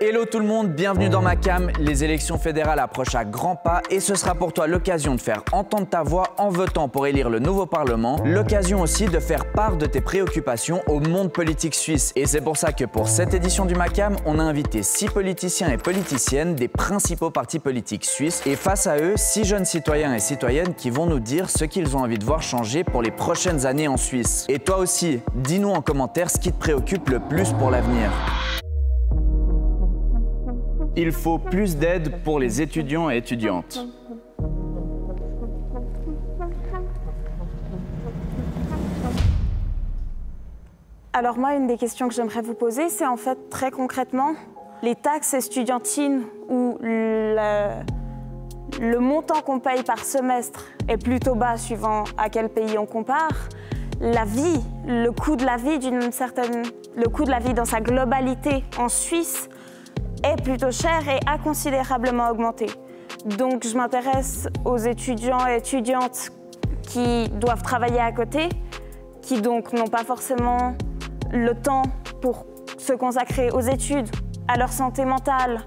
Hello tout le monde, bienvenue dans ma cam. Les élections fédérales approchent à grands pas et ce sera pour toi l'occasion de faire entendre ta voix en votant pour élire le nouveau Parlement. L'occasion aussi de faire part de tes préoccupations au monde politique suisse. Et c'est pour ça que pour cette édition du Macam, on a invité 6 politiciens et politiciennes des principaux partis politiques suisses. Et face à eux, 6 jeunes citoyens et citoyennes qui vont nous dire ce qu'ils ont envie de voir changer pour les prochaines années en Suisse. Et toi aussi, dis-nous en commentaire ce qui te préoccupe le plus pour l'avenir. Il faut plus d'aide pour les étudiants et étudiantes. Alors moi, une des questions que j'aimerais vous poser, c'est en fait très concrètement, les taxes estudiantines ou le montant qu'on paye par semestre est plutôt bas suivant à quel pays on compare. La vie, le coût de la vie le coût de la vie dans sa globalité en Suisse est plutôt cher et a considérablement augmenté. Donc je m'intéresse aux étudiants et étudiantes qui doivent travailler à côté, qui donc n'ont pas forcément le temps pour se consacrer aux études, à leur santé mentale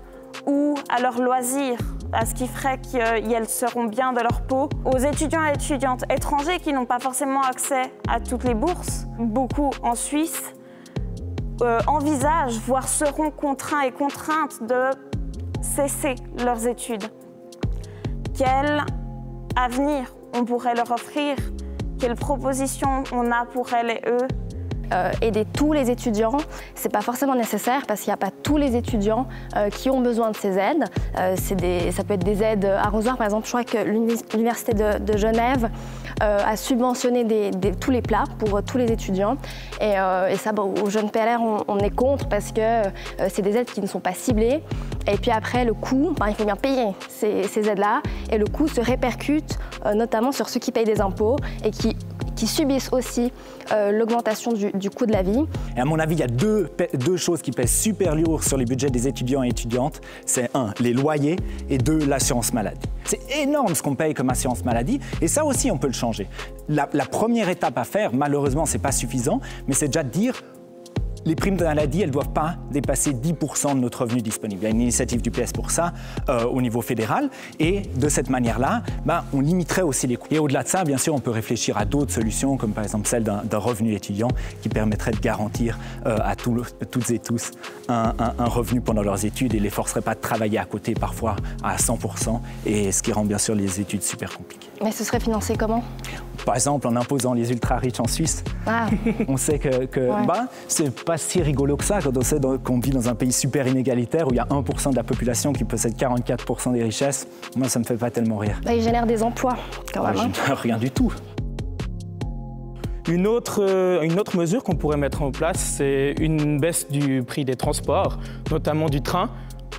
ou à leurs loisirs, à ce qui ferait qu'elles seront bien de leur peau. Aux étudiants et étudiantes étrangers qui n'ont pas forcément accès à toutes les bourses, beaucoup en Suisse, envisagent, voire seront contraints et contraintes de cesser leurs études. Quel avenir on pourrait leur offrir? Quelles propositions on a pour elles et eux? Aider tous les étudiants, c'est pas forcément nécessaire parce qu'il n'y a pas tous les étudiants qui ont besoin de ces aides. Ça peut être des aides arrosoirs. Par exemple, je crois que l'Université de Genève a subventionné tous les plats pour tous les étudiants. Et ça, au Jeune PLR, on est contre parce que c'est des aides qui ne sont pas ciblées. Et puis après, le coût, il faut bien payer ces aides-là. Et le coût se répercute notamment sur ceux qui payent des impôts et qui subissent aussi l'augmentation du coût de la vie. Et à mon avis, il y a deux choses qui pèsent super lourd sur les budgets des étudiants et étudiantes. C'est 1, les loyers et 2, l'assurance maladie. C'est énorme ce qu'on paye comme assurance maladie et ça aussi, on peut le changer. La première étape à faire, malheureusement, c'est pas suffisant, mais c'est déjà de dire les primes de maladie, elles ne doivent pas dépasser 10% de notre revenu disponible. Il y a une initiative du PS pour ça au niveau fédéral. Et de cette manière-là, on limiterait aussi les coûts. Et au-delà de ça, bien sûr, on peut réfléchir à d'autres solutions, comme par exemple celle d'un revenu étudiant qui permettrait de garantir à toutes et tous un revenu pendant leurs études et ne les forcerait pas de travailler à côté parfois à 100%, et ce qui rend bien sûr les études super compliquées. Mais ce serait financé comment? Par exemple, en imposant les ultra-riches en Suisse. Ah. On sait que ouais. C'est pas si rigolo que ça quand on sait qu'on vit dans un pays super inégalitaire où il y a 1% de la population qui possède 44% des richesses. Moi, ça me fait pas tellement rire. Il génère des emplois, quand même. Rien du tout. Une autre mesure qu'on pourrait mettre en place, c'est une baisse du prix des transports, notamment du train.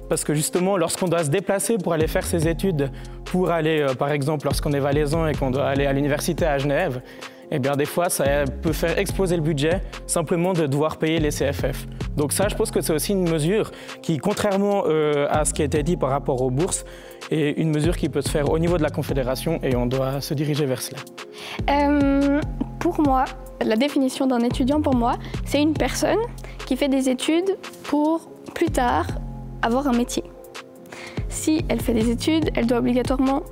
Parce que justement, lorsqu'on doit se déplacer pour aller faire ses études, pour aller, par exemple, lorsqu'on est valaisan et qu'on doit aller à l'université à Genève, eh bien, des fois, ça peut faire exploser le budget simplement de devoir payer les CFF. Donc ça, je pense que c'est aussi une mesure qui, contrairement à ce qui a été dit par rapport aux bourses, est une mesure qui peut se faire au niveau de la Confédération et on doit se diriger vers cela. Pour moi, la définition d'un étudiant, pour moi, c'est une personne qui fait des études pour plus tard avoir un métier. Si elle fait des études, elle doit obligatoirement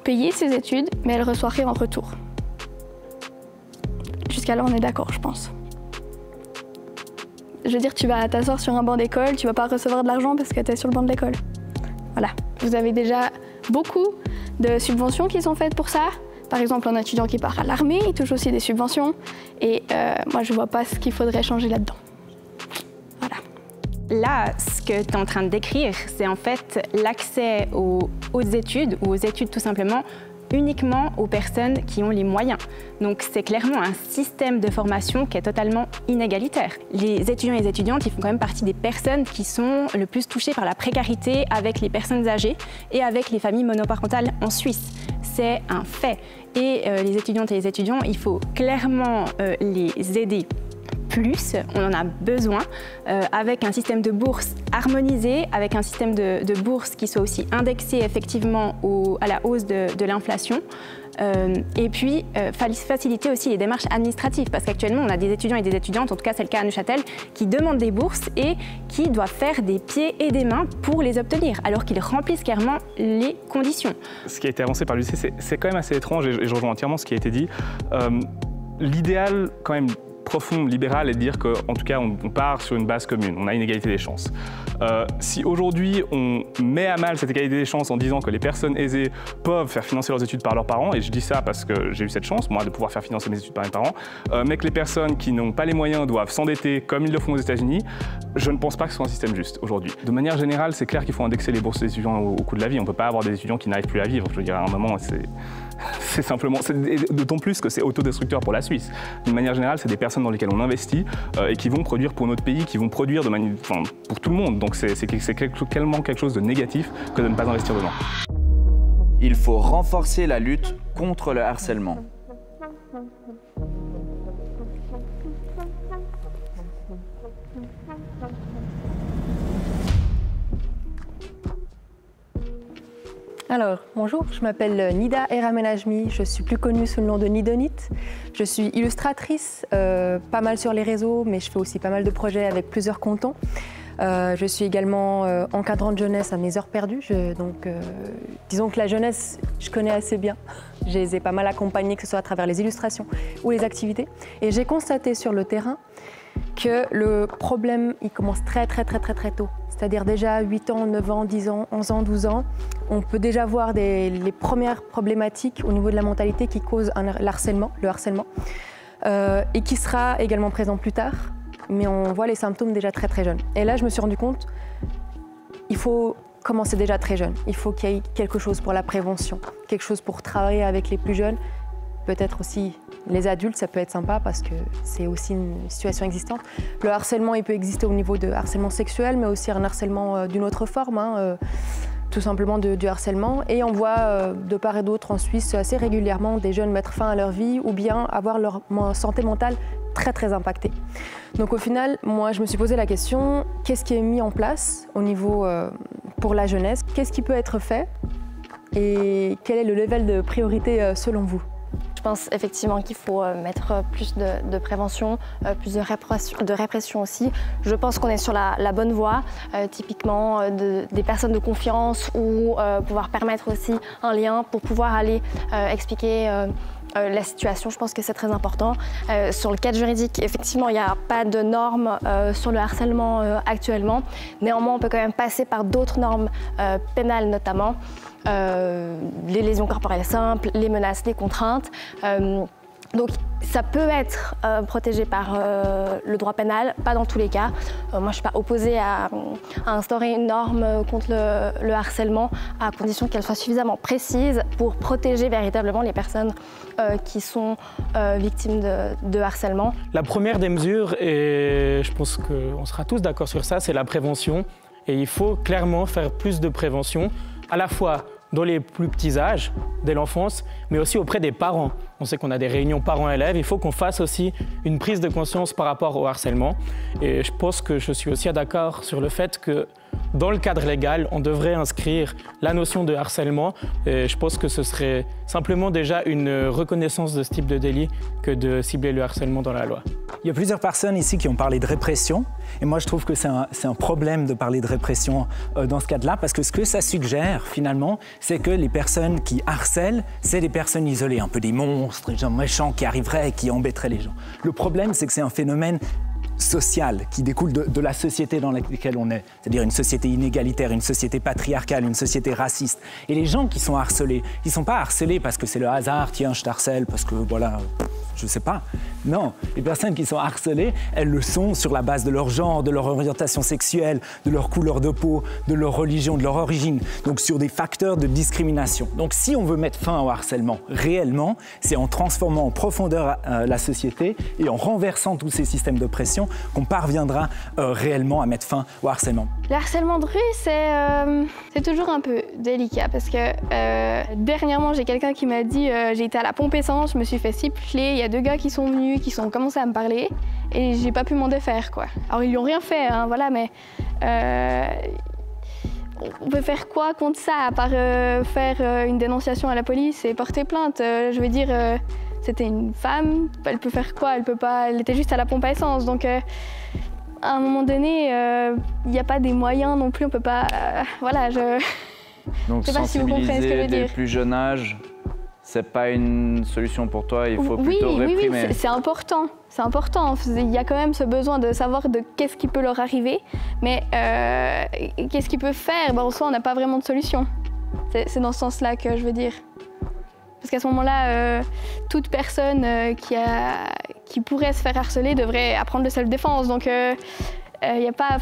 payer ses études, mais elle reçoit rien en retour. Jusqu'à là, on est d'accord, je pense. Je veux dire, tu vas t'asseoir sur un banc d'école, tu vas pas recevoir de l'argent parce que tu es sur le banc de l'école. Voilà. Vous avez déjà beaucoup de subventions qui sont faites pour ça. Par exemple, un étudiant qui part à l'armée, il touche aussi des subventions. Et moi, je vois pas ce qu'il faudrait changer là-dedans. Voilà. Là, ce que tu es en train de décrire, c'est en fait l'accès aux études, ou aux études tout simplement, uniquement aux personnes qui ont les moyens. Donc c'est clairement un système de formation qui est totalement inégalitaire. Les étudiants et les étudiantes, ils font quand même partie des personnes qui sont le plus touchées par la précarité avec les personnes âgées et avec les familles monoparentales en Suisse. C'est un fait. Et les étudiantes et les étudiants, il faut clairement les aider plus, on en a besoin, avec un système de bourse harmonisé, avec un système de bourse qui soit aussi indexé effectivement à la hausse de l'inflation, Et puis, faciliter aussi les démarches administratives, parce qu'actuellement, on a des étudiants et des étudiantes, en tout cas c'est le cas à Neuchâtel, qui demandent des bourses et qui doivent faire des pieds et des mains pour les obtenir, alors qu'ils remplissent clairement les conditions. Ce qui a été avancé par l'UDC, c'est quand même assez étrange, et je rejoins entièrement ce qui a été dit. L'idéal, quand même, profond, libéral, est de dire qu'en tout cas, on part sur une base commune, on a une égalité des chances. Si aujourd'hui, on met à mal cette égalité des chances en disant que les personnes aisées peuvent faire financer leurs études par leurs parents, et je dis ça parce que j'ai eu cette chance, moi, de pouvoir faire financer mes études par mes parents, mais que les personnes qui n'ont pas les moyens doivent s'endetter comme ils le font aux États-Unis, je ne pense pas que ce soit un système juste aujourd'hui. De manière générale, c'est clair qu'il faut indexer les bourses des étudiants au coût de la vie. On ne peut pas avoir des étudiants qui n'arrivent plus à vivre. Je veux dire, à un moment, c'est simplement, d'autant plus que c'est autodestructeur pour la Suisse. D'une manière générale, c'est des personnes dans lesquelles on investit et qui vont produire pour notre pays, qui vont produire pour tout le monde. Donc c'est tellement quelque chose de négatif que de ne pas investir dedans. Il faut renforcer la lutte contre le harcèlement. Alors, bonjour, je m'appelle Nida Eramenajmi, je suis plus connue sous le nom de Nidonit. Je suis illustratrice, pas mal sur les réseaux, mais je fais aussi pas mal de projets avec plusieurs cantons. Je suis également encadrante jeunesse à mes heures perdues, disons que la jeunesse, je connais assez bien. Je les ai pas mal accompagnés, que ce soit à travers les illustrations ou les activités. Et j'ai constaté sur le terrain que le problème, il commence très tôt. C'est-à-dire déjà 8 ans, 9 ans, 10 ans, 11 ans, 12 ans, on peut déjà voir les premières problématiques au niveau de la mentalité qui causent le harcèlement, et qui sera également présent plus tard, mais on voit les symptômes déjà très jeunes. Et là, je me suis rendu compte, il faut commencer déjà très jeune. Il faut qu'il y ait quelque chose pour la prévention, quelque chose pour travailler avec les plus jeunes, peut-être aussi les adultes, ça peut être sympa parce que c'est aussi une situation existante. Le harcèlement, il peut exister au niveau de harcèlement sexuel, mais aussi un harcèlement d'une autre forme, tout simplement du harcèlement. Et on voit de part et d'autre en Suisse assez régulièrement des jeunes mettre fin à leur vie ou bien avoir leur santé mentale très impactée. Donc au final, moi, je me suis posé la question, qu'est-ce qui est mis en place au niveau pour la jeunesse? Qu'est-ce qui peut être fait? Et quel est le level de priorité selon vous? Je pense effectivement qu'il faut mettre plus de prévention, plus de répression aussi. Je pense qu'on est sur la bonne voie, typiquement des personnes de confiance ou pouvoir permettre aussi un lien pour pouvoir aller expliquer la situation. Je pense que c'est très important. Sur le cadre juridique, effectivement, il n'y a pas de normes sur le harcèlement actuellement. Néanmoins, on peut quand même passer par d'autres normes pénales notamment. Les lésions corporelles simples, les menaces, les contraintes. Donc ça peut être protégé par le droit pénal, pas dans tous les cas. Moi je ne suis pas opposée à instaurer une norme contre le harcèlement à condition qu'elle soit suffisamment précise pour protéger véritablement les personnes qui sont victimes de harcèlement. La première des mesures, et je pense qu'on sera tous d'accord sur ça, c'est la prévention. Et il faut clairement faire plus de prévention, à la fois dans les plus petits âges, dès l'enfance, mais aussi auprès des parents. On sait qu'on a des réunions parents-élèves, il faut qu'on fasse aussi une prise de conscience par rapport au harcèlement. Et je pense que je suis aussi d'accord sur le fait que dans le cadre légal, on devrait inscrire la notion de harcèlement. Et je pense que ce serait simplement déjà une reconnaissance de ce type de délit que de cibler le harcèlement dans la loi. Il y a plusieurs personnes ici qui ont parlé de répression. Et moi, je trouve que c'est un problème de parler de répression dans ce cadre-là, parce que ce que ça suggère, finalement, c'est que les personnes qui harcèlent, c'est des personnes isolées, un peu des monstres, des gens méchants qui arriveraient et qui embêteraient les gens. Le problème, c'est que c'est un phénomène social qui découle de la société dans laquelle on est, c'est-à-dire une société inégalitaire, une société patriarcale, une société raciste. Et les gens qui sont harcelés, ils ne sont pas harcelés parce que c'est le hasard, tiens, je t'harcèle, parce que voilà, je ne sais pas. Non, les personnes qui sont harcelées, elles le sont sur la base de leur genre, de leur orientation sexuelle, de leur couleur de peau, de leur religion, de leur origine, donc sur des facteurs de discrimination. Donc si on veut mettre fin au harcèlement réellement, c'est en transformant en profondeur la société et en renversant tous ces systèmes d'oppression qu'on parviendra réellement à mettre fin au harcèlement. Le harcèlement de rue, c'est toujours un peu délicat parce que dernièrement, j'ai quelqu'un qui m'a dit j'ai été à la pompe essence, je me suis fait siffler, il y a 2 gars qui sont venus, qui ont commencé à me parler et j'ai pas pu m'en défaire, quoi. Alors ils lui ont rien fait, hein, voilà, mais on peut faire quoi contre ça, à part faire une dénonciation à la police et porter plainte? Je veux dire, c'était une femme, elle peut faire quoi? Elle peut pas, elle était juste à la pompe à essence. Donc, à un moment donné, il n'y a pas des moyens non plus, on peut pas... voilà, Donc je sais pas si vous comprenez ce que je veux dès le dire. plus jeune âge, c'est pas une solution pour toi, il faut plutôt réprimer. Oui, c'est important. C'est important. Il y a quand même ce besoin de savoir de qu'est-ce qui peut leur arriver, mais qu'est-ce qu'ils peuvent faire? En soi, on n'a pas vraiment de solution. C'est dans ce sens-là que je veux dire. Parce qu'à ce moment-là, toute personne qui pourrait se faire harceler devrait apprendre le self-défense. Donc, y a pas,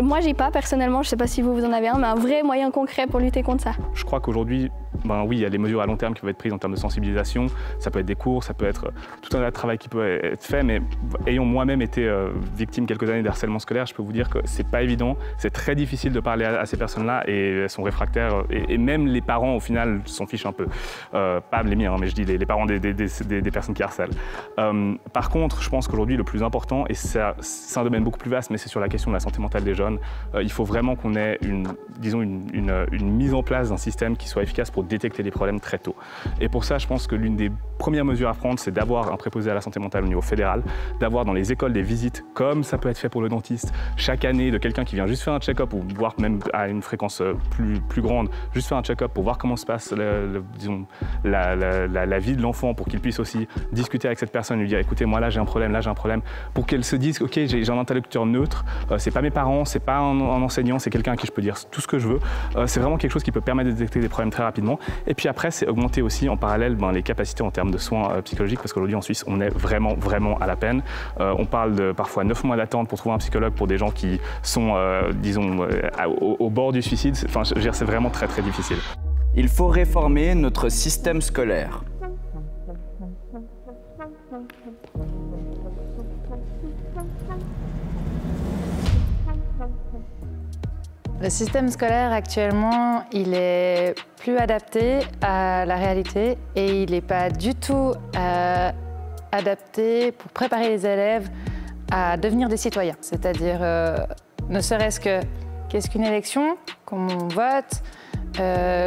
moi, j'ai pas personnellement, je sais pas si vous en avez un, mais un vrai moyen concret pour lutter contre ça. Je crois qu'aujourd'hui, oui, il y a les mesures à long terme qui peuvent être prises en termes de sensibilisation. Ça peut être des cours, ça peut être tout un tas de travail qui peut être fait. Mais ayant moi-même été victime quelques années de harcèlement scolaire, je peux vous dire que c'est pas évident. C'est très difficile de parler à ces personnes-là et elles sont réfractaires. Et même les parents, au final, s'en fichent un peu. Pas les miens, hein, mais je dis les parents des personnes qui harcèlent. Par contre, je pense qu'aujourd'hui, le plus important, et c'est un domaine beaucoup plus vaste, mais c'est sur la question de la santé mentale des jeunes, il faut vraiment qu'on ait une mise en place d'un système qui soit efficace pour détecter les problèmes très tôt. Et pour ça, je pense que l'une des premières mesures à prendre, c'est d'avoir un préposé à la santé mentale au niveau fédéral, d'avoir dans les écoles des visites, comme ça peut être fait pour le dentiste, chaque année, de quelqu'un qui vient juste faire un check-up, ou voire même à une fréquence plus grande, juste faire un check-up pour voir comment se passe la vie de l'enfant, pour qu'il puisse aussi discuter avec cette personne, lui dire écoutez, moi là j'ai un problème, pour qu'elle se dise ok, j'ai un interlocuteur neutre, c'est pas mes parents, c'est pas un enseignant, c'est quelqu'un à qui je peux dire tout ce que je veux. C'est vraiment quelque chose qui peut permettre de détecter des problèmes très rapidement. Et puis après, c'est augmenter aussi en parallèle les capacités en termes de soins psychologiques, parce qu'aujourd'hui en Suisse, on est vraiment à la peine. On parle de parfois 9 mois d'attente pour trouver un psychologue pour des gens qui sont, au bord du suicide. Enfin, je veux dire, c'est vraiment très difficile. Il faut réformer notre système scolaire. Le système scolaire actuellement, il est plus adapté à la réalité et il n'est pas du tout adapté pour préparer les élèves à devenir des citoyens. C'est-à-dire, ne serait-ce que qu'est-ce qu'une élection, comment on vote,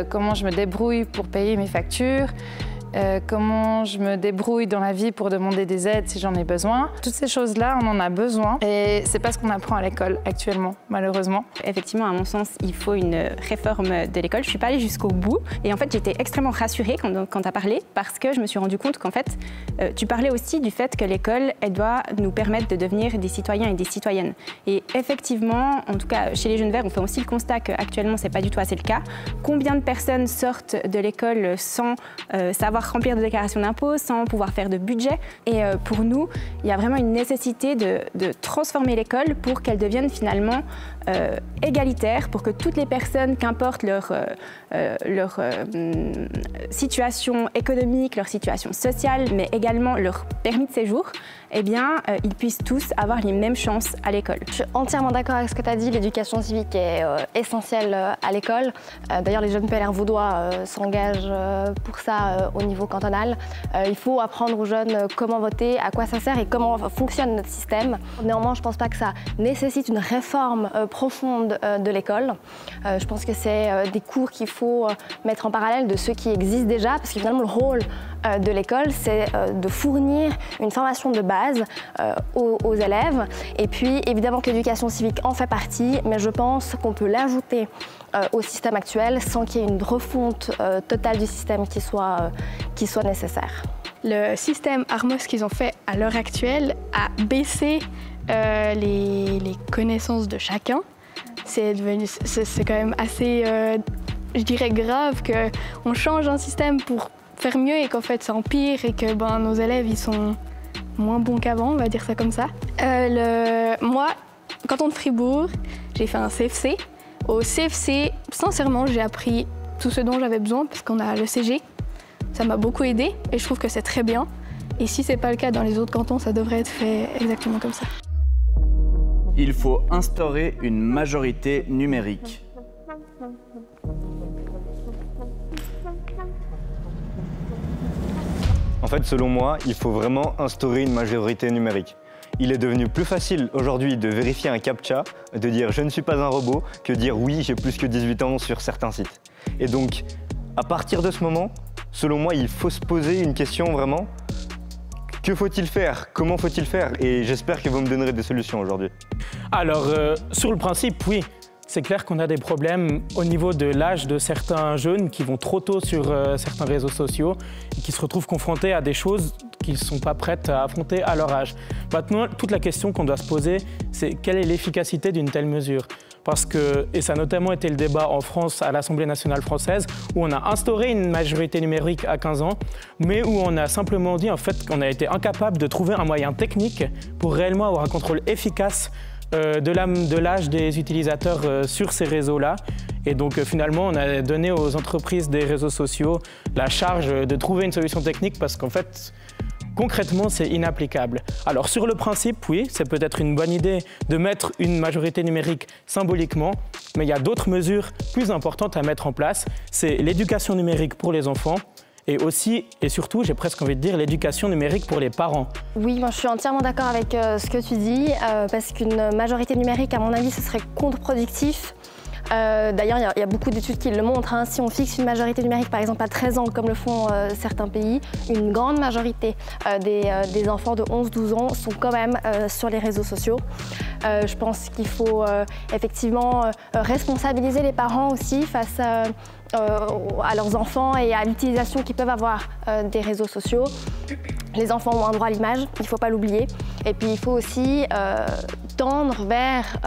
comment je me débrouille pour payer mes factures, comment je me débrouille dans la vie pour demander des aides si j'en ai besoin. Toutes ces choses-là, on en a besoin et c'est pas ce qu'on apprend à l'école actuellement, malheureusement. Effectivement, à mon sens, il faut une réforme de l'école. Je suis pas allée jusqu'au bout et en fait, j'étais extrêmement rassurée quand tu as parlé parce que je me suis rendu compte qu'en fait, tu parlais aussi du fait que l'école, elle doit nous permettre de devenir des citoyens et des citoyennes. Et effectivement, en tout cas, chez les Jeunes Verts, on fait aussi le constat qu'actuellement, c'est pas du tout assez le cas. Combien de personnes sortent de l'école sans savoir remplir de déclarations d'impôts, sans pouvoir faire de budget. Et pour nous, il y a vraiment une nécessité de transformer l'école pour qu'elle devienne finalement égalitaire, pour que toutes les personnes, qu'importe leur situation économique, leur situation sociale, mais également leur permis de séjour, eh bien, ils puissent tous avoir les mêmes chances à l'école. Je suis entièrement d'accord avec ce que tu as dit. L'éducation civique est essentielle à l'école. D'ailleurs, les jeunes PLR vaudois s'engagent pour ça au niveau cantonal. Il faut apprendre aux jeunes comment voter, à quoi ça sert et comment fonctionne notre système. Néanmoins, je ne pense pas que ça nécessite une réforme profonde de l'école. Je pense que c'est des cours qu'il faut mettre en parallèle de ceux qui existent déjà, parce que finalement, le rôle de l'école, c'est de fournir une formation de base aux élèves. Et puis, évidemment que l'éducation civique en fait partie, mais je pense qu'on peut l'ajouter au système actuel sans qu'il y ait une refonte totale du système qui soit nécessaire. Le système Armos qu'ils ont fait à l'heure actuelle a baissé les connaissances de chacun. C'est quand même assez, je dirais, grave qu'on change un système pour faire mieux et qu'en fait ça empire et que nos élèves ils sont moins bons qu'avant, on va dire ça comme ça. Moi, canton de Fribourg, j'ai fait un CFC. Au CFC, sincèrement, j'ai appris tout ce dont j'avais besoin parce qu'on a le CG. Ça m'a beaucoup aidé et je trouve que c'est très bien. Et si c'est pas le cas dans les autres cantons, ça devrait être fait exactement comme ça. Il faut instaurer une majorité numérique. En fait, selon moi, il faut vraiment instaurer une majorité numérique. Il est devenu plus facile aujourd'hui de vérifier un CAPTCHA, de dire je ne suis pas un robot, que dire oui, j'ai plus que 18 ans sur certains sites. Et donc, à partir de ce moment, selon moi, il faut se poser une question vraiment. Que faut-il faire? Comment faut-il faire? Et j'espère que vous me donnerez des solutions aujourd'hui. Alors, sur le principe, oui. C'est clair qu'on a des problèmes au niveau de l'âge de certains jeunes qui vont trop tôt sur certains réseaux sociaux et qui se retrouvent confrontés à des choses qu'ils ne sont pas prêts à affronter à leur âge. Maintenant, toute la question qu'on doit se poser, c'est quelle est l'efficacité d'une telle mesure? Parce que, et ça a notamment été le débat en France à l'Assemblée nationale française, où on a instauré une majorité numérique à 15 ans, mais où on a simplement dit en fait qu'on a été incapable de trouver un moyen technique pour réellement avoir un contrôle efficace de l'âge des utilisateurs sur ces réseaux-là. Et donc finalement, on a donné aux entreprises des réseaux sociaux la charge de trouver une solution technique parce qu'en fait, concrètement, c'est inapplicable. Alors sur le principe, oui, c'est peut-être une bonne idée de mettre une majorité numérique symboliquement, mais il y a d'autres mesures plus importantes à mettre en place. C'est l'éducation numérique pour les enfants, et aussi, et surtout, j'ai presque envie de dire, l'éducation numérique pour les parents. Oui, moi je suis entièrement d'accord avec ce que tu dis, parce qu'une majorité numérique, à mon avis, ce serait contre-productif. D'ailleurs, il y a beaucoup d'études qui le montrent. Hein. Si on fixe une majorité numérique, par exemple, à 13 ans, comme le font certains pays, une grande majorité des enfants de 11-12 ans sont quand même sur les réseaux sociaux. Je pense qu'il faut effectivement responsabiliser les parents aussi face à leurs enfants et à l'utilisation qu'ils peuvent avoir des réseaux sociaux. Les enfants ont un droit à l'image, il ne faut pas l'oublier. Et puis il faut aussi tendre vers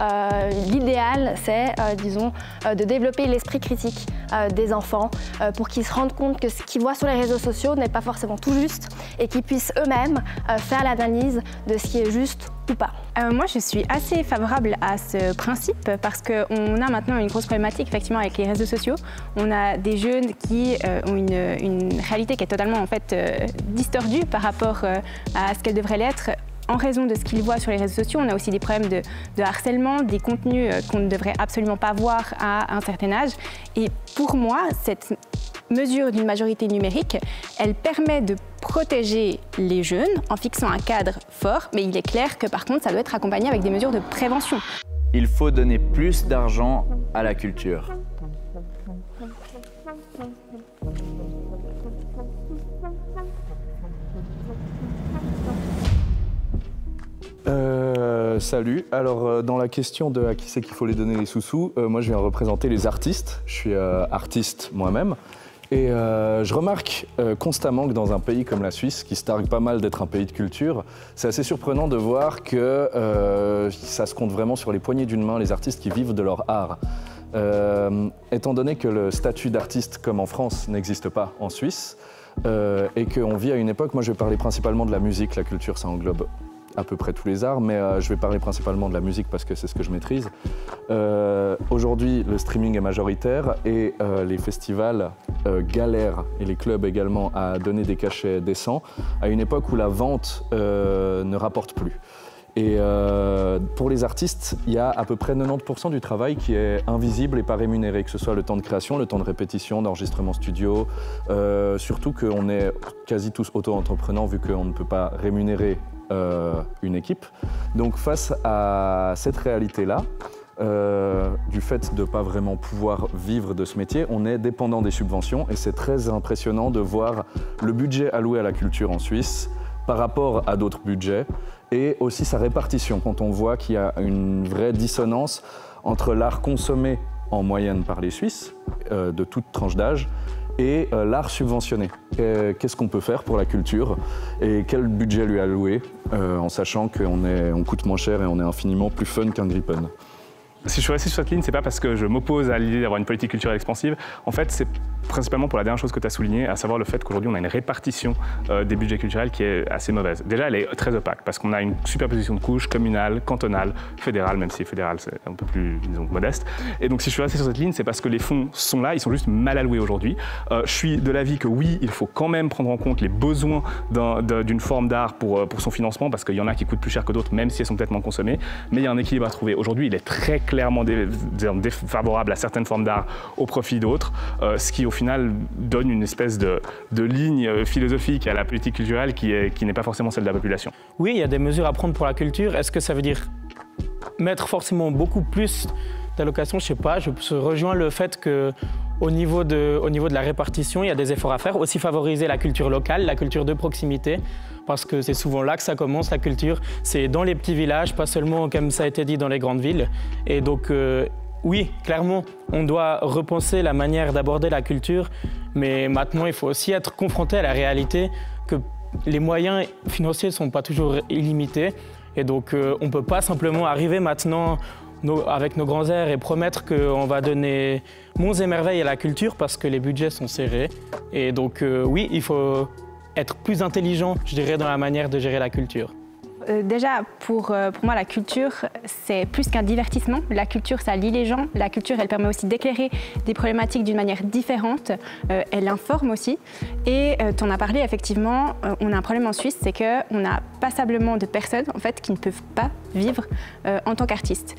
l'idéal, c'est, disons, de développer l'esprit critique des enfants pour qu'ils se rendent compte que ce qu'ils voient sur les réseaux sociaux n'est pas forcément tout juste et qu'ils puissent eux-mêmes faire l'analyse de ce qui est juste ou pas. Moi, je suis assez favorable à ce principe parce qu'on a maintenant une grosse problématique effectivement avec les réseaux sociaux. On a des jeunes qui ont une réalité qui est totalement en fait distordue par rapport à ce qu'elle devrait l'être. En raison de ce qu'ils voient sur les réseaux sociaux, on a aussi des problèmes de harcèlement, des contenus qu'on ne devrait absolument pas voir à un certain âge. Et pour moi, cette mesure d'une majorité numérique, elle permet de protéger les jeunes en fixant un cadre fort, mais il est clair que par contre, ça doit être accompagné avec des mesures de prévention. Il faut donner plus d'argent à la culture. Salut, alors dans la question de à qui c'est qu'il faut les donner les sous-sous, moi je viens représenter les artistes, je suis artiste moi-même et je remarque constamment que dans un pays comme la Suisse, qui se targue pas mal d'être un pays de culture, c'est assez surprenant de voir que ça se compte vraiment sur les poignées d'une main les artistes qui vivent de leur art. Étant donné que le statut d'artiste comme en France n'existe pas en Suisse et qu'on vit à une époque, moi je vais parler principalement de la musique, la culture ça englobe à peu près tous les arts, mais je vais parler principalement de la musique parce que c'est ce que je maîtrise. Aujourd'hui, le streaming est majoritaire et les festivals galèrent, et les clubs également, à donner des cachets décents, à une époque où la vente ne rapporte plus. Et pour les artistes, il y a à peu près 90% du travail qui est invisible et pas rémunéré, que ce soit le temps de création, le temps de répétition, d'enregistrement studio, surtout qu'on est quasi tous auto-entrepreneurs vu qu'on ne peut pas rémunérer une équipe. Donc face à cette réalité-là, du fait de ne pas vraiment pouvoir vivre de ce métier, on est dépendant des subventions et c'est très impressionnant de voir le budget alloué à la culture en Suisse par rapport à d'autres budgets et aussi sa répartition quand on voit qu'il y a une vraie dissonance entre l'art consommé en moyenne par les Suisses de toute tranche d'âge et l'art subventionné. Qu'est-ce qu'on peut faire pour la culture et quel budget lui allouer en sachant qu'on coûte moins cher et on est infiniment plus fun qu'un Gripen. Si je suis resté sur cette ligne, c'est pas parce que je m'oppose à l'idée d'avoir une politique culturelle expansive. En fait, c'est principalement pour la dernière chose que tu as soulignée, à savoir le fait qu'aujourd'hui, on a une répartition des budgets culturels qui est assez mauvaise. Déjà, elle est très opaque parce qu'on a une superposition de couches communale, cantonale, fédérale, même si fédérale, c'est un peu plus, disons, modeste. Et donc, si je suis resté sur cette ligne, c'est parce que les fonds sont là, ils sont juste mal alloués aujourd'hui. Je suis de l'avis que oui, il faut quand même prendre en compte les besoins d'une forme d'art pour son financement, parce qu'il y en a qui coûtent plus cher que d'autres, même si elles sont peut-être moins consommées. Mais il y a un équilibre à trouver. Aujourd'hui, il est très clairement défavorable à certaines formes d'art au profit d'autres, ce qui au final donne une espèce de ligne philosophique à la politique culturelle qui n'est pas forcément celle de la population. Oui, il y a des mesures à prendre pour la culture. Est-ce que ça veut dire mettre forcément beaucoup plus d'allocations? Je ne sais pas. Je rejoins le fait qu'au niveau de la répartition, il y a des efforts à faire. Aussi favoriser la culture locale, la culture de proximité, parce que c'est souvent là que ça commence, la culture. C'est dans les petits villages, pas seulement, comme ça a été dit, dans les grandes villes. Et donc, oui, clairement, on doit repenser la manière d'aborder la culture, mais maintenant, il faut aussi être confronté à la réalité que les moyens financiers ne sont pas toujours illimités. Et donc, on ne peut pas simplement arriver maintenant avec nos grands airs et promettre qu'on va donner monts et merveilles à la culture parce que les budgets sont serrés. Et donc, oui, il faut être plus intelligent, je dirais, dans la manière de gérer la culture. Déjà, pour moi, la culture, c'est plus qu'un divertissement. La culture, ça lie les gens. La culture, elle permet aussi d'éclairer des problématiques d'une manière différente. Elle informe aussi. Et tu en as parlé, effectivement, on a un problème en Suisse, c'est qu'on a passablement de personnes, en fait, qui ne peuvent pas vivre en tant qu'artistes.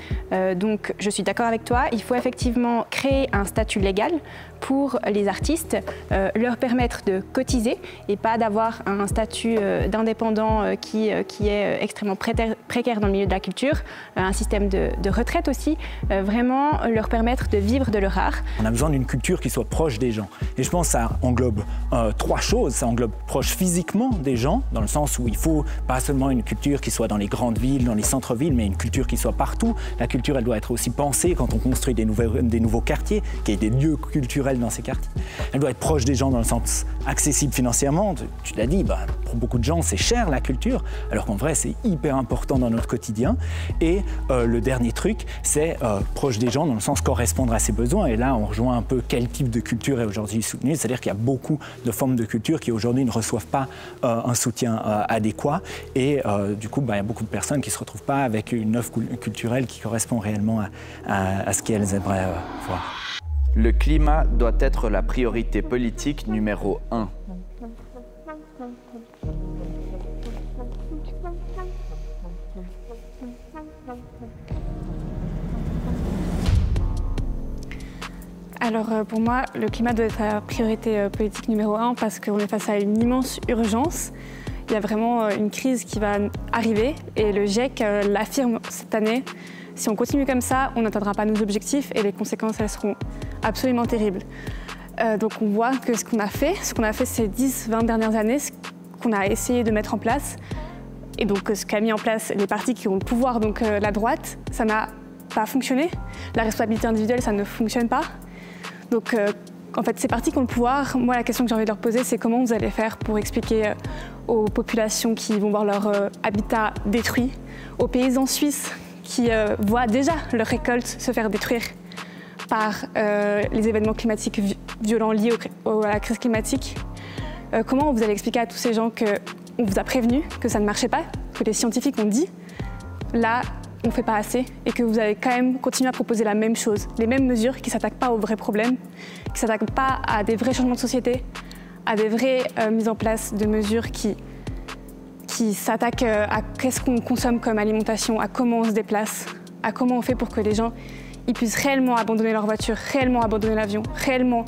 Donc, je suis d'accord avec toi. Il faut effectivement créer un statut légal pour les artistes, leur permettre de cotiser et pas d'avoir un statut d'indépendant qui est extrêmement précaire dans le milieu de la culture, un système de retraite aussi, vraiment leur permettre de vivre de leur art. On a besoin d'une culture qui soit proche des gens. Et je pense que ça englobe trois choses. Ça englobe proche physiquement des gens, dans le sens où il faut pas seulement une culture qui soit dans les grandes villes, dans les centres-villes, mais une culture qui soit partout. La culture, elle doit être aussi pensée quand on construit des nouveaux quartiers, qu'il y ait des lieux culturels dans ces quartiers. Elle doit être proche des gens dans le sens accessible financièrement. Tu l'as dit, pour beaucoup de gens, c'est cher la culture, alors qu'en vrai, c'est hyper important dans notre quotidien. Et le dernier truc, c'est proche des gens dans le sens correspondre à ses besoins. Et là, on rejoint un peu quel type de culture est aujourd'hui soutenue. C'est-à-dire qu'il y a beaucoup de formes de culture qui aujourd'hui ne reçoivent pas un soutien adéquat. Et du coup, il y a beaucoup de personnes qui ne se retrouvent pas avec une offre culturelle qui correspond réellement à ce qu'elles aimeraient voir. Le climat doit être la priorité politique numéro 1. Alors pour moi, le climat doit être la priorité politique numéro 1 parce qu'on est face à une immense urgence. Il y a vraiment une crise qui va arriver et le GIEC l'affirme cette année. Si on continue comme ça, on n'atteindra pas nos objectifs et les conséquences, elles seront absolument terribles. Donc on voit que ce qu'on a fait ces 10-20 dernières années, ce qu'on a essayé de mettre en place, et donc ce qu'a mis en place les partis qui ont le pouvoir, donc la droite, ça n'a pas fonctionné. La responsabilité individuelle, ça ne fonctionne pas. Donc en fait, ces partis qui ont le pouvoir, moi la question que j'ai envie de leur poser, c'est comment vous allez faire pour expliquer aux populations qui vont voir leur habitat détruit, aux paysans suisses qui voient déjà leur récolte se faire détruire par les événements climatiques violents liés à la crise climatique. Comment vous allez expliquer à tous ces gens qu'on vous a prévenu que ça ne marchait pas, que les scientifiques ont dit, là, on ne fait pas assez, et que vous allez quand même continuer à proposer la même chose, les mêmes mesures qui ne s'attaquent pas aux vrais problèmes, qui ne s'attaquent pas à des vrais changements de société, à des vraies mises en place de mesures qui s'attaquent à qu'est-ce qu'on consomme comme alimentation, à comment on se déplace, à comment on fait pour que les gens ils puissent réellement abandonner leur voiture, réellement abandonner l'avion, réellement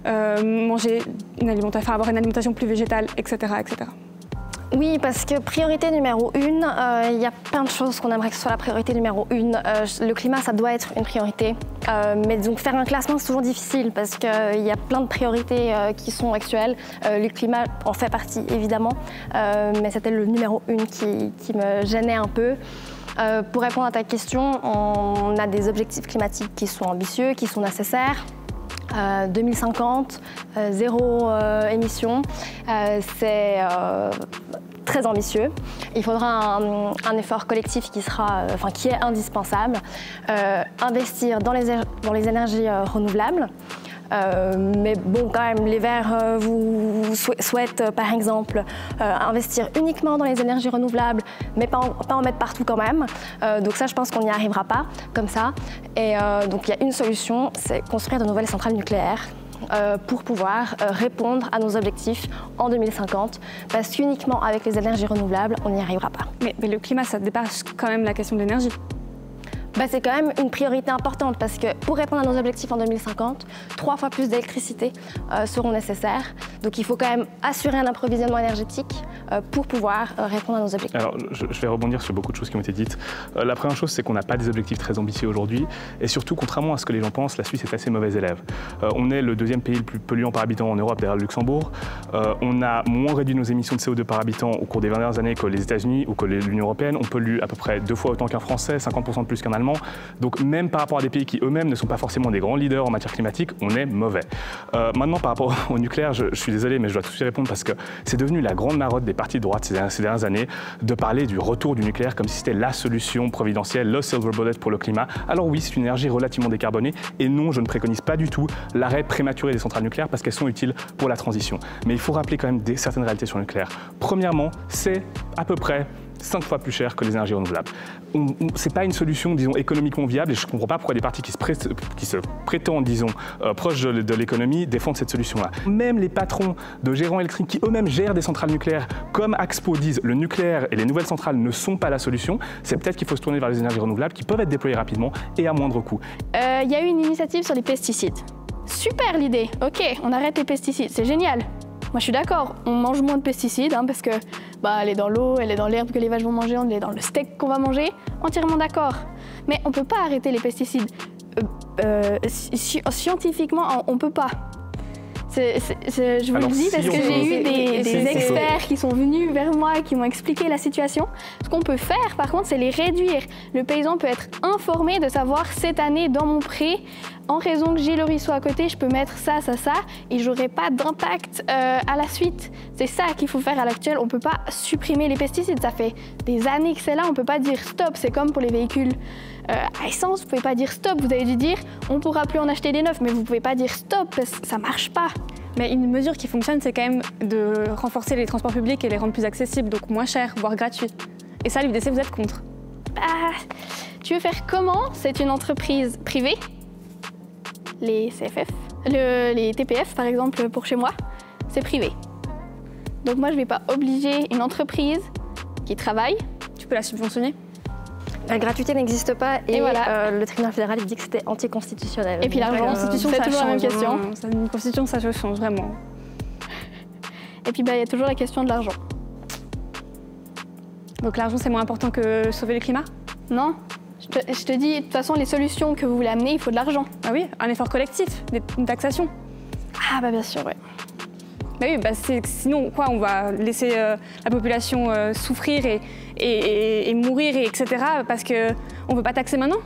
manger avoir une alimentation plus végétale, etc., etc. Oui, parce que priorité numéro 1, il y a plein de choses qu'on aimerait que ce soit la priorité numéro 1. Le climat, ça doit être une priorité. Mais donc faire un classement, c'est toujours difficile parce qu'il y a plein de priorités qui sont actuelles. Le climat en fait partie, évidemment. Mais c'était le numéro 1 qui me gênait un peu. Pour répondre à ta question, on a des objectifs climatiques qui sont ambitieux, qui sont nécessaires. 2050, zéro émission, c'est très ambitieux. Il faudra un effort collectif qui est indispensable. Investir dans les énergies renouvelables. Mais bon, quand même, les Verts vous souhaitent, par exemple, investir uniquement dans les énergies renouvelables, mais pas en mettre partout quand même. Donc ça, je pense qu'on n'y arrivera pas comme ça. Et donc il y a une solution, c'est construire de nouvelles centrales nucléaires pour pouvoir répondre à nos objectifs en 2050, parce qu'uniquement avec les énergies renouvelables, on n'y arrivera pas. Mais le climat, ça dépasse quand même la question de l'énergie. C'est quand même une priorité importante parce que pour répondre à nos objectifs en 2050, 3 fois plus d'électricité seront nécessaires. Donc il faut quand même assurer un approvisionnement énergétique pour pouvoir répondre à nos objectifs. Alors je vais rebondir sur beaucoup de choses qui ont été dites. La première chose, c'est qu'on n'a pas des objectifs très ambitieux aujourd'hui. Et surtout, contrairement à ce que les gens pensent, la Suisse est assez mauvais élève. On est le 2e pays le plus polluant par habitant en Europe derrière le Luxembourg. On a moins réduit nos émissions de CO2 par habitant au cours des 20 dernières années que les États-Unis ou que l'Union européenne. On pollue à peu près 2 fois autant qu'un Français, 50% de plus qu'un Allemand. Donc même par rapport à des pays qui eux-mêmes ne sont pas forcément des grands leaders en matière climatique, on est mauvais. Maintenant, par rapport au nucléaire, je suis désolé, mais je dois tout de suite répondre parce que c'est devenu la grande marotte des partis de droite ces dernières années de parler du retour du nucléaire comme si c'était la solution providentielle, le silver bullet pour le climat. Alors oui, c'est une énergie relativement décarbonée et non, je ne préconise pas du tout l'arrêt prématuré des centrales nucléaires parce qu'elles sont utiles pour la transition. Mais il faut rappeler quand même certaines réalités sur le nucléaire. Premièrement, c'est à peu près 5 fois plus cher que les énergies renouvelables. Ce n'est pas une solution, disons, économiquement viable et je ne comprends pas pourquoi des partis qui se prétendent, disons, proches de l'économie défendent cette solution-là. Même les patrons de gérants électriques qui eux-mêmes gèrent des centrales nucléaires, comme Axpo disent, le nucléaire et les nouvelles centrales ne sont pas la solution, c'est peut-être qu'il faut se tourner vers les énergies renouvelables qui peuvent être déployées rapidement et à moindre coût. Il y a eu une initiative sur les pesticides. Super l'idée, ok, on arrête les pesticides, c'est génial. Moi je suis d'accord, on mange moins de pesticides parce que elle est dans l'eau, elle est dans l'herbe que les vaches vont manger, elle est dans le steak qu'on va manger, entièrement d'accord. Mais on ne peut pas arrêter les pesticides. Scientifiquement, on ne peut pas. Je vous le dis parce que j'ai eu des experts qui sont venus vers moi et qui m'ont expliqué la situation. Ce qu'on peut faire, par contre, c'est les réduire. Le paysan peut être informé de savoir cette année dans mon pré, en raison que j'ai le ruisseau à côté, je peux mettre ça, ça, ça, et je n'aurai pas d'impact à la suite. C'est ça qu'il faut faire à l'actuel. On ne peut pas supprimer les pesticides. Ça fait des années que c'est là. On ne peut pas dire stop. C'est comme pour les véhicules à essence. Vous ne pouvez pas dire stop. Vous avez dû dire on ne pourra plus en acheter des neufs, mais vous ne pouvez pas dire stop parce que ça ne marche pas. Mais une mesure qui fonctionne, c'est quand même de renforcer les transports publics et les rendre plus accessibles, donc moins chers, voire gratuits. Et ça, l'UDC, vous êtes contre. Tu veux faire comment? C'est une entreprise privée. Les CFF, les TPF par exemple pour chez moi, c'est privé. Donc moi je ne vais pas obliger une entreprise qui travaille. Tu peux la subventionner. La gratuité n'existe pas et voilà. Le tribunal fédéral il dit que c'était anticonstitutionnel. Et puis l'argent, c'est toujours la même question. Une constitution, ça change vraiment. Et puis il y a toujours la question de l'argent. Donc l'argent c'est moins important que sauver le climat? Non. Je te dis, de toute façon, les solutions que vous voulez amener, il faut de l'argent. Ah oui, un effort collectif, une taxation. Ah bien sûr, ouais. Oui, sinon, quoi, on va laisser la population souffrir et mourir, etc. parce qu'on ne veut pas taxer maintenant?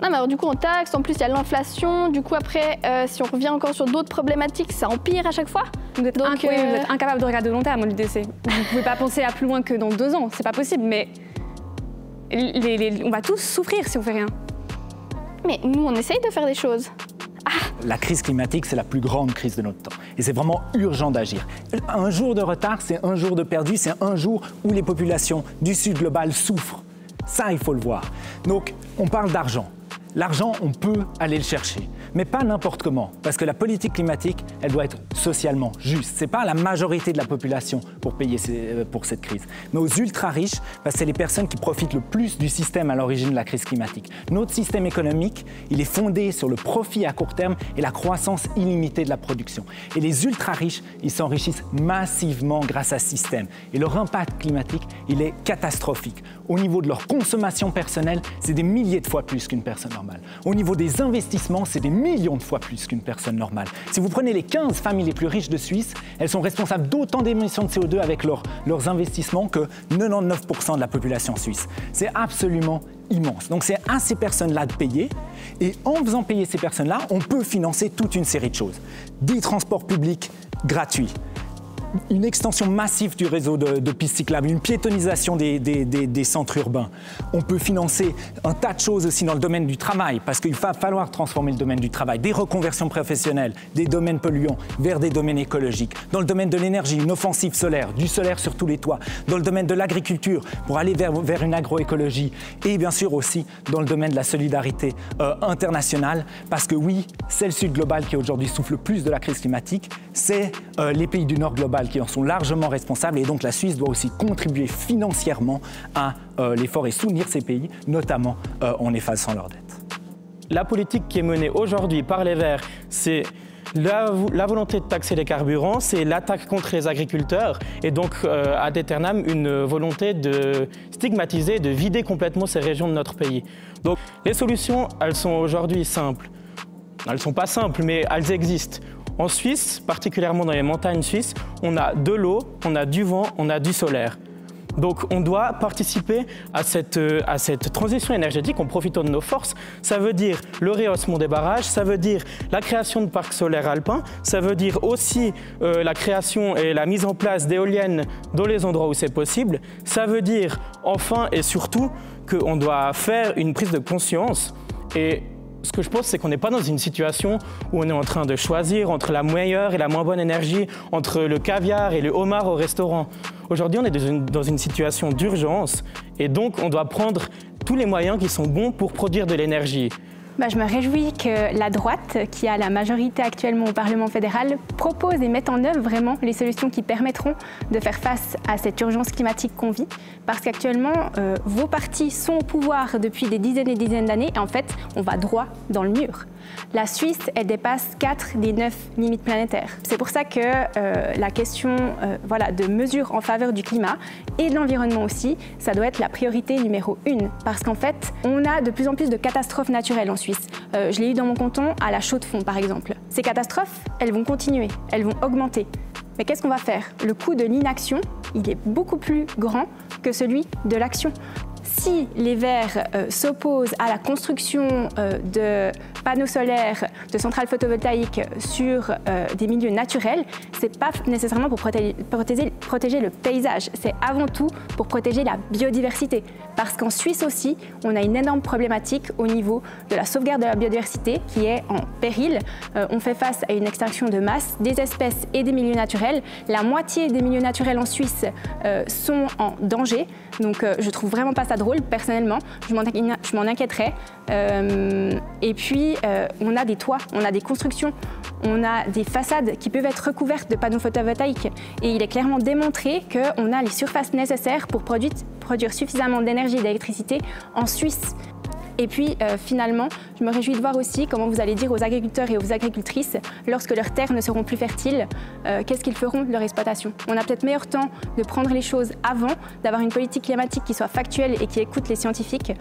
Non, mais alors du coup, on taxe, en plus, il y a l'inflation. Du coup, après, si on revient encore sur d'autres problématiques, ça empire à chaque fois. Vous êtes incapable de regarder de long terme, l'UDC. Vous ne pouvez pas penser à plus loin que dans 2 ans, c'est pas possible, mais on va tous souffrir si on fait rien. Mais nous, on essaye de faire des choses. La crise climatique, c'est la plus grande crise de notre temps. Et c'est vraiment urgent d'agir. Un jour de retard, c'est un jour de perdu, c'est un jour où les populations du Sud global souffrent. Ça, il faut le voir. Donc, on parle d'argent. L'argent, on peut aller le chercher, mais pas n'importe comment, parce que la politique climatique, elle doit être socialement juste. Ce n'est pas la majorité de la population pour payer pour cette crise, mais aux ultra-riches, c'est les personnes qui profitent le plus du système à l'origine de la crise climatique. Notre système économique, il est fondé sur le profit à court terme et la croissance illimitée de la production. Et les ultra-riches, ils s'enrichissent massivement grâce à ce système. Et leur impact climatique, il est catastrophique. Au niveau de leur consommation personnelle, c'est des milliers de fois plus qu'une personne normale. Au niveau des investissements, c'est des millions de fois plus qu'une personne normale. Si vous prenez les 15 familles les plus riches de Suisse, elles sont responsables d'autant d'émissions de CO2 avec leurs investissements que 99% de la population suisse. C'est absolument immense. Donc c'est à ces personnes-là de payer. Et en faisant payer ces personnes-là, on peut financer toute une série de choses. Des transports publics gratuits. Une extension massive du réseau de pistes cyclables, une piétonisation des centres urbains. On peut financer un tas de choses aussi dans le domaine du travail, parce qu'il va falloir transformer le domaine du travail, des reconversions professionnelles, des domaines polluants vers des domaines écologiques. Dans le domaine de l'énergie, une offensive solaire, du solaire sur tous les toits. Dans le domaine de l'agriculture, pour aller vers une agroécologie. Et bien sûr aussi dans le domaine de la solidarité internationale, parce que oui, c'est le Sud global qui aujourd'hui souffre le plus de la crise climatique, c'est les pays du Nord global municipales qui en sont largement responsables et donc la Suisse doit aussi contribuer financièrement à l'effort et soutenir ces pays, notamment en effaçant leurs dettes. La politique qui est menée aujourd'hui par les Verts, c'est la volonté de taxer les carburants, c'est l'attaque contre les agriculteurs et donc ad aeternam une volonté de stigmatiser, de vider complètement ces régions de notre pays. Donc les solutions, elles sont aujourd'hui simples. Elles ne sont pas simples, mais elles existent. En Suisse, particulièrement dans les montagnes suisses, on a de l'eau, on a du vent, on a du solaire. Donc on doit participer à cette transition énergétique en profitant de nos forces. Ça veut dire le rehaussement des barrages, ça veut dire la création de parcs solaires alpins, ça veut dire aussi la création et la mise en place d'éoliennes dans les endroits où c'est possible. Ça veut dire enfin et surtout qu'on doit faire une prise de conscience. Et ce que je pense, c'est qu'on n'est pas dans une situation où on est en train de choisir entre la meilleure et la moins bonne énergie, entre le caviar et le homard au restaurant. Aujourd'hui, on est dans une situation d'urgence et donc on doit prendre tous les moyens qui sont bons pour produire de l'énergie. Je me réjouis que la droite, qui a la majorité actuellement au Parlement fédéral, propose et mette en œuvre vraiment les solutions qui permettront de faire face à cette urgence climatique qu'on vit. Parce qu'actuellement, vos partis sont au pouvoir depuis des dizaines et dizaines d'années et en fait, on va droit dans le mur. La Suisse, elle dépasse 4 des 9 limites planétaires. C'est pour ça que la question de mesures en faveur du climat et de l'environnement aussi, ça doit être la priorité numéro 1. Parce qu'en fait, on a de plus en plus de catastrophes naturelles en Suisse. Je l'ai eu dans mon canton, à la Chaux-de-Fonds par exemple. Ces catastrophes, elles vont continuer, elles vont augmenter. Mais qu'est-ce qu'on va faire? Le coût de l'inaction, il est beaucoup plus grand que celui de l'action. Si les Verts s'opposent à la construction de panneaux solaires, de centrales photovoltaïques sur des milieux naturels, c'est pas nécessairement pour protéger le paysage, c'est avant tout pour protéger la biodiversité. Parce qu'en Suisse aussi, on a une énorme problématique au niveau de la sauvegarde de la biodiversité qui est en péril. On fait face à une extinction de masse des espèces et des milieux naturels. La moitié des milieux naturels en Suisse sont en danger. Donc je trouve vraiment pas ça drôle, personnellement, je m'en inquiéterais. Et puis, on a des toits, on a des constructions, on a des façades qui peuvent être recouvertes de panneaux photovoltaïques. Et il est clairement démontré qu'on a les surfaces nécessaires pour produire suffisamment d'énergie et d'électricité en Suisse. Et puis finalement, je me réjouis de voir aussi comment vous allez dire aux agriculteurs et aux agricultrices, lorsque leurs terres ne seront plus fertiles, qu'est-ce qu'ils feront de leur exploitation. On a peut-être meilleur temps de prendre les choses avant, d'avoir une politique climatique qui soit factuelle et qui écoute les scientifiques,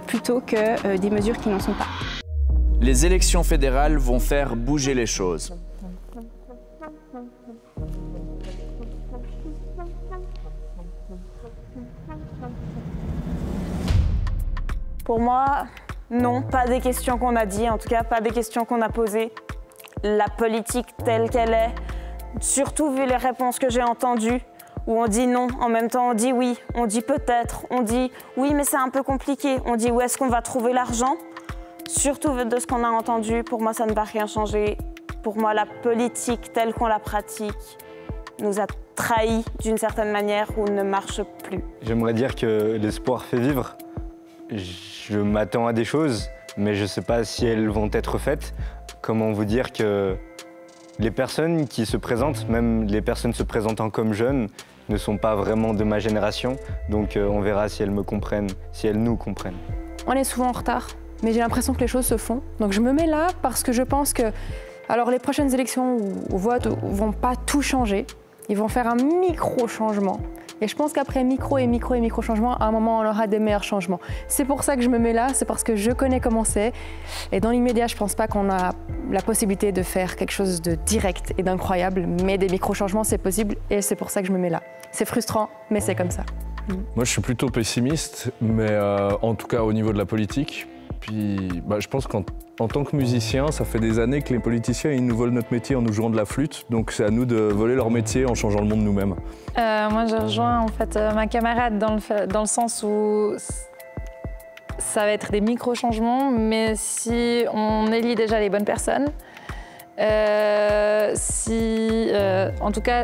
plutôt que des mesures qui n'en sont pas. Les élections fédérales vont faire bouger les choses. Pour moi, non, pas des questions qu'on a dit, en tout cas pas des questions qu'on a posées. La politique telle qu'elle est, surtout vu les réponses que j'ai entendues, où on dit non, en même temps on dit oui, on dit peut-être, on dit oui mais c'est un peu compliqué, on dit où est-ce qu'on va trouver l'argent. Surtout de ce qu'on a entendu, pour moi ça ne va rien changer. Pour moi la politique telle qu'on la pratique nous a trahis d'une certaine manière ou ne marche plus. J'aimerais dire que l'espoir fait vivre. Je m'attends à des choses, mais je ne sais pas si elles vont être faites. Comment vous dire que les personnes qui se présentent, même les personnes se présentant comme jeunes, ne sont pas vraiment de ma génération. Donc on verra si elles me comprennent, si elles nous comprennent. On est souvent en retard, mais j'ai l'impression que les choses se font. Donc je me mets là parce que je pense que alors les prochaines élections ou votes vont pas tout changer. Ils vont faire un micro-changement. Et je pense qu'après micro changement, à un moment, on aura des meilleurs changements. C'est pour ça que je me mets là, c'est parce que je connais comment c'est. Et dans l'immédiat, je ne pense pas qu'on a la possibilité de faire quelque chose de direct et d'incroyable, mais des micro-changements, c'est possible et c'est pour ça que je me mets là. C'est frustrant, mais c'est comme ça. Moi, je suis plutôt pessimiste, mais en tout cas au niveau de la politique. Puis je pense qu'en tant que musicien, ça fait des années que les politiciens ils nous volent notre métier en nous jouant de la flûte. Donc c'est à nous de voler leur métier en changeant le monde nous-mêmes. Moi, je rejoins en fait ma camarade dans le sens où ça va être des micro-changements, mais si on élit déjà les bonnes personnes, en tout cas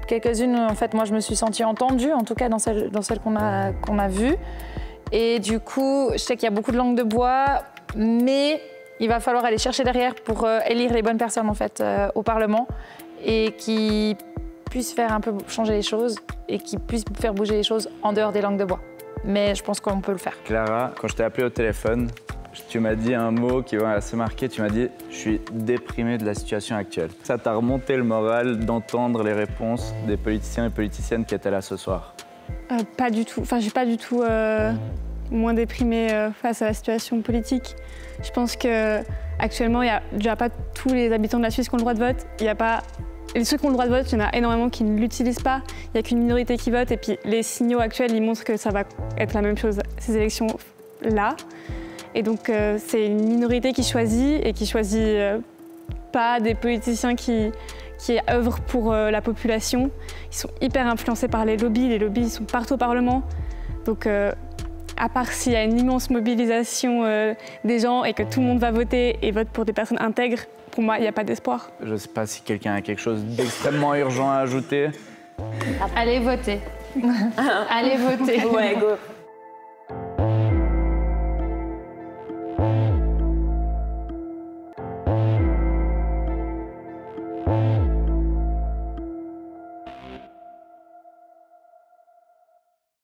quelques-unes, en fait, moi je me suis sentie entendue, en tout cas dans celles qu'on a vues. Et du coup, je sais qu'il y a beaucoup de langue de bois, mais il va falloir aller chercher derrière pour élire les bonnes personnes en fait au Parlement et qui puisse faire un peu changer les choses et qui puisse faire bouger les choses en dehors des langues de bois. Mais je pense qu'on peut le faire. Clara, quand je t'ai appelé au téléphone, tu m'as dit un mot qui va assez marquer. Tu m'as dit « je suis déprimé de la situation actuelle ». Ça t'a remonté le moral d'entendre les réponses des politiciens et politiciennes qui étaient là ce soir? Pas du tout. Enfin, je suis pas du tout moins déprimée face à la situation politique. Je pense qu'actuellement, il n'y a déjà pas tous les habitants de la Suisse qui ont le droit de vote. Il y a pas... Et ceux qui ont le droit de vote, il y en a énormément qui ne l'utilisent pas. Il n'y a qu'une minorité qui vote. Et puis les signaux actuels, ils montrent que ça va être la même chose, ces élections-là. Et donc, c'est une minorité qui choisit et qui choisit pas des politiciens qui œuvrent pour la population. Ils sont hyper influencés par les lobbies. Les lobbies, ils sont partout au Parlement. Donc, à part s'il y a une immense mobilisation des gens et que tout le monde va voter et vote pour des personnes intègres, pour moi, il n'y a pas d'espoir. Je ne sais pas si quelqu'un a quelque chose d'extrêmement urgent à ajouter. Allez voter. Allez voter. Ouais, go.